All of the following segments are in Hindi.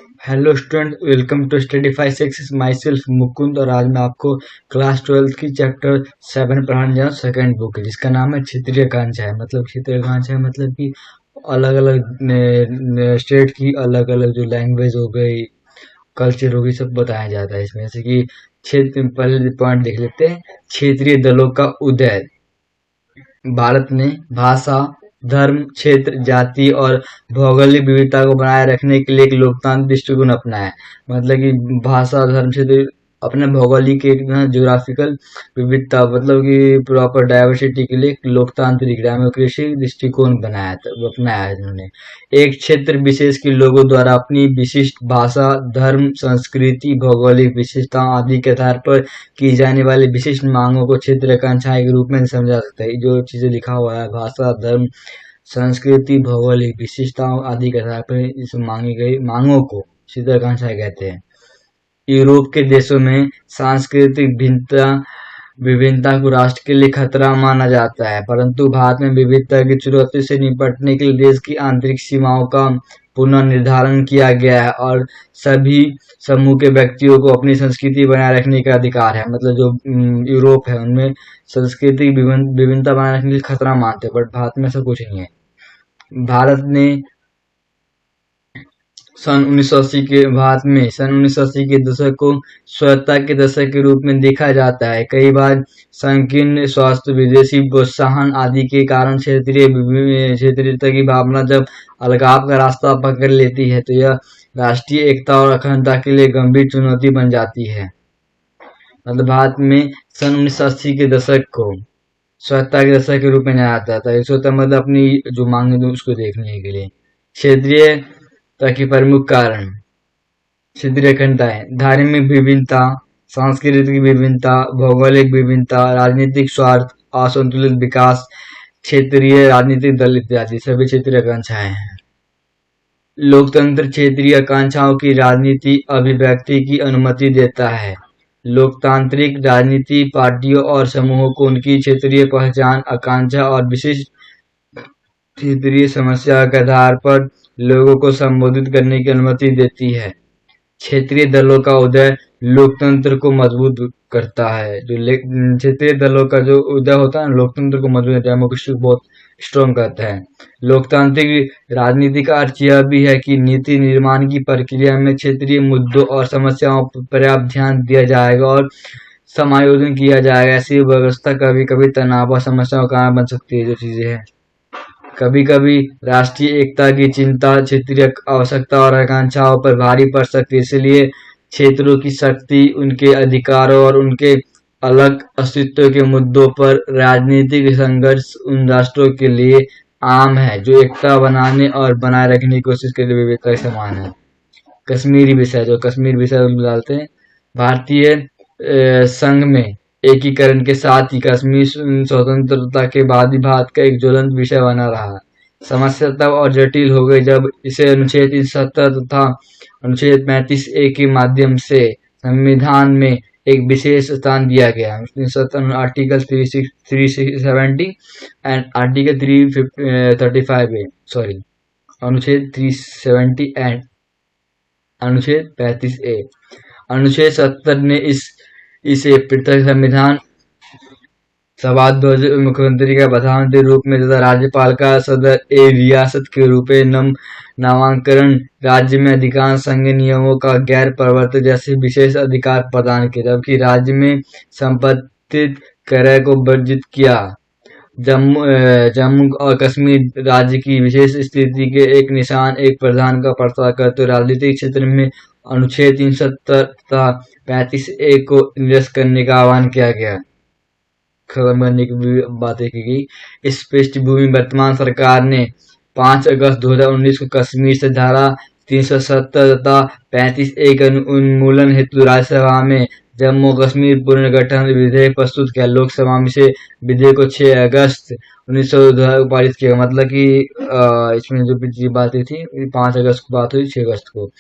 Hello student, welcome to study 5 6 myself Mukund. और आज मैं आपको क्लास 12 की चैप्टर 7 पढ़ाने जा रहा हूँ। सेकेंड बुक जिसका नाम है क्षेत्रीय कांचाएं। मतलब क्षेत्रीय कांचाएं मतलब कि अलग अलग स्टेट की अलग अलग जो लैंग्वेज हो गई, कल्चर हो गई, सब बताया जाता है इसमें। जैसे कि क्षेत्र, पहले पॉइंट देख लेते हैं। क्षेत्रीय दलों का उदय। भारत ने भाषा, धर्म, क्षेत्र, जाति और भौगोलिक विविधता को बनाए रखने के लिए एक लोकतांत्रिक दृष्टिकोण अपनाया। मतलब कि भाषा, धर्म, क्षेत्र, अपने भौगोलिक एक ज्योग्राफिकल विविधता, मतलब कि प्रॉपर डाइवर्सिटी के लिए एक लोकतांत्रिक डेमोक्रेसी दृष्टिकोण बनाया था, वो अपनाया है इन्होंने। एक क्षेत्र विशेष के लोगों द्वारा अपनी विशिष्ट भाषा, धर्म, संस्कृति, भौगोलिक विशेषताओं आदि के आधार पर की जाने वाली विशिष्ट मांगों को क्षेत्र आकांक्षाएं के रूप में समझा सकता है। जो चीजें लिखा हुआ है, भाषा, धर्म, संस्कृति, भौगोलिक विशेषताओं आदि के आधार पर इस मांगी गई मांगों को क्षेत्र आकांक्षाएं कहते हैं। यूरोप के देशों में सांस्कृतिक विभिन्नता को राष्ट्र के लिए खतरा माना जाता है, परंतु भारत में विविधता की चुनौती से निपटने के लिए देश की आंतरिक सीमाओं का पुनर्निर्धारण किया गया है और सभी समूह के व्यक्तियों को अपनी संस्कृति बनाए रखने का अधिकार है। मतलब जो यूरोप है उनमें सांस्कृतिक विभिन्नता बनाए रखने के लिए खतरा मानते हैं, बट भारत में ऐसा कुछ नहीं है। भारत ने सन 1980 के भारत में सन 1980 के दशक को स्वायत्तता के दशक के रूप में देखा जाता है। कई बार संकीर्ण स्वास्थ्य, विदेशी प्रोत्साहन आदि के कारण क्षेत्रीयता की भावना जब अलगाव का रास्ता पकड़ लेती है, तो यह राष्ट्रीय एकता और अखंडता के लिए गंभीर चुनौती बन जाती है। मतलब भारत में सन 1980 के दशक को स्वायत्तता के दशक के रूप में जाना जाता था। स्वतः मतलब अपनी जो मांग है उसको देखने के लिए। क्षेत्रीयता के प्रमुख कारण क्षेत्रीय अखंडताएं, धार्मिक विभिन्नता, सांस्कृतिक विभिन्नता, भौगोलिक विभिन्नता, राजनीतिक स्वार्थ, असंतुलित विकास, क्षेत्रीय राजनीतिक दल इत्यादि सभी क्षेत्रीय आकांक्षाएं हैं। लोकतंत्र क्षेत्रीय आकांक्षाओं की राजनीति अभिव्यक्ति की अनुमति देता है। लोकतांत्रिक राजनीति पार्टियों और समूहों को उनकी क्षेत्रीय पहचान, आकांक्षा और विशिष्ट क्षेत्रीय समस्या के आधार पर लोगों को संबोधित करने की अनुमति देती है। क्षेत्रीय दलों का उदय लोकतंत्र को मजबूत करता है। जो क्षेत्रीय दलों का जो उदय होता है, लोकतंत्र को मजबूत, डेमोक्रेसी को बहुत स्ट्रॉन्ग करता है। लोकतांत्रिक राजनीति का अर्थ यह भी है कि नीति निर्माण की प्रक्रिया में क्षेत्रीय मुद्दों और समस्याओं पर पर्याप्त ध्यान दिया जाएगा और समायोजन किया जाएगा। ऐसी व्यवस्था कभी कभी तनाव और समस्याओं का कारण बन सकती है। जो चीजें हैं, कभी कभी राष्ट्रीय एकता की चिंता क्षेत्रीय आवश्यकता और आकांक्षाओं पर भारी पड़ सकती है। इसलिए क्षेत्रों की शक्ति उनके अधिकारों और उनके अलग अस्तित्व के मुद्दों पर राजनीतिक संघर्ष उन राष्ट्रों के लिए आम है जो एकता बनाने और बनाए रखने की कोशिश करते हुए विविधता के समान है। कश्मीरी विषय, जो कश्मीर विषय डालते हैं, भारतीय संघ में एकीकरण के साथ ही कश्मीर स्वतंत्रता के बाद भी भारत का एक ज्वलंत विषय बना रहा। समस्या तब और जटिल हो गई जब इसे अनुच्छेद 370 तथा अनुच्छेद 35A के माध्यम से संविधान में एक विशेष स्थान दिया गया। Article 370 and article 335A, sorry, अनुच्छेद 370 एंड अनुच्छेद 35A। अनुच्छेद 70 ने इसे पृथक संविधान सभा मुख्यमंत्री का प्रधानमंत्री रूप में तथा राज्यपाल का सदर ए रियासत के रूप में नामांकन, राज्य में अधिकांश संघ नियमों का गैर प्रवर्तन जैसे विशेष अधिकार प्रदान किए, जबकि राज्य में संपत्ति कर को वर्जित किया। जम्मू और कश्मीर राज्य की विशेष स्थिति के एक निशान एक प्रधान का प्रस्ताव करते हुए राजनीतिक क्षेत्र में अनुच्छेद 370 तथा 35A को निरस्त करने का आह्वान किया गया। खत्म करने की बातें की गई। इस पृष्ठभूमि वर्तमान सरकार ने 5 अगस्त 2019 को कश्मीर से धारा 370 तथा 35A का उन्मूलन हेतु राज्यसभा में जम्मू कश्मीर पुनर्गठन विधेयक प्रस्तुत किया। लोकसभा में से विधेयक को 6 अगस्त 1900 को पारित किया। मतलब कि इसमें जो पिछली बातें थी 5 अगस्त को बात हुई, 6 अगस्त को।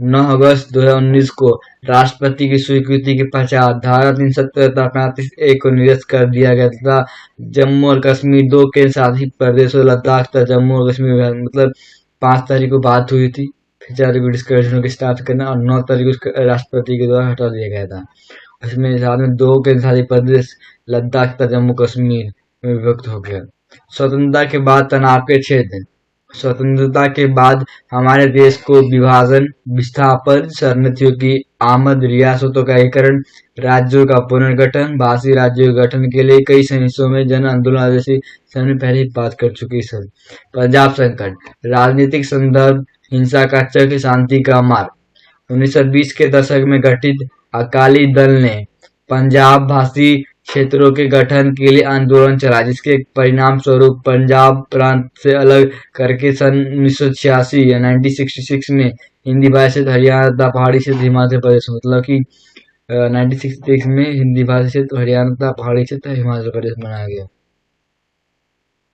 9 अगस्त 2019 को राष्ट्रपति की स्वीकृति के पश्चात धारा 370 तथा 35A को निरस्त कर दिया गया तथा जम्मू और कश्मीर दो केंद्र शासित प्रदेशों लद्दाख तथा जम्मू और कश्मीर, मतलब 5 तारीख को बात हुई थी, फिर 4 ब्रिटिश कमिश्नरों की स्टाफ करना और 9 तारीख को राष्ट्रपति के द्वारा हटा दिया गया था। उसमें साथ में 2 केंद्रशासित प्रदेश लद्दाख तथा जम्मू कश्मीर में विभक्त हो गया। स्वतंत्रता के बाद तनाव के क्षेत्र। स्वतंत्रता के बाद हमारे देश को विभाजन, विस्थापन, शरणार्थियों की आमद, रियासतों का एकीकरण, राज्यों का पुनर्गठन, भाषी राज्यों के गठन के लिए कई हिस्सों में जन आंदोलन जैसी हमने पहले ही बात कर चुकी है। पंजाब संकट, राजनीतिक संदर्भ, हिंसा का चक्र, शांति का मार्ग। 1920 के दशक में गठित अकाली दल ने पंजाब भाषी क्षेत्रों के गठन के लिए आंदोलन चलाया, जिसके परिणाम स्वरूप पंजाब प्रांत से अलग करके सन 1986 या 1966 में हिंदी भाषी क्षेत्र हरियाणा तथा पहाड़ी क्षेत्र हिमाचल प्रदेश, मतलब कि 1966 में हिंदी भाषी क्षेत्र हरियाणा तथा पहाड़ी क्षेत्र हिमाचल प्रदेश बनाया गया।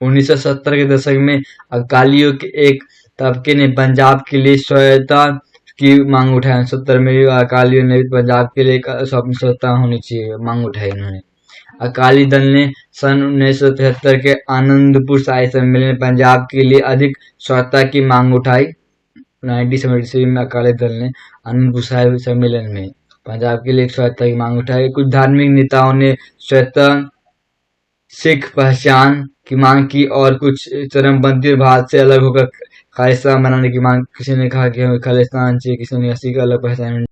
1970 के दशक में अकालियों के एक तबके ने पंजाब के लिए स्वायत्तता की मांग उठाई। 70 में अकालियों ने पंजाब के लिए स्वायत्तता होनी चाहिए मांग उठाई उन्होंने। अकाली दल ने सन 1973 के आनंदपुर साहिब सम्मेलन में पंजाब के लिए अधिक स्वायत्तता की मांग उठाई। 1973 में अकाली दल ने आनंदपुर साहिब सम्मेलन में पंजाब के लिए स्वायत्तता की मांग उठाई। कुछ धार्मिक नेताओं ने स्वायत्तता सिख पहचान की मांग की और कुछ चरमपंथी और भारत से अलग होकर खालिस्तान बनाने की मांग। किसी ने कहा कि हमें खालिस्तान चाहिए, किसी ने सिख अलग पहचान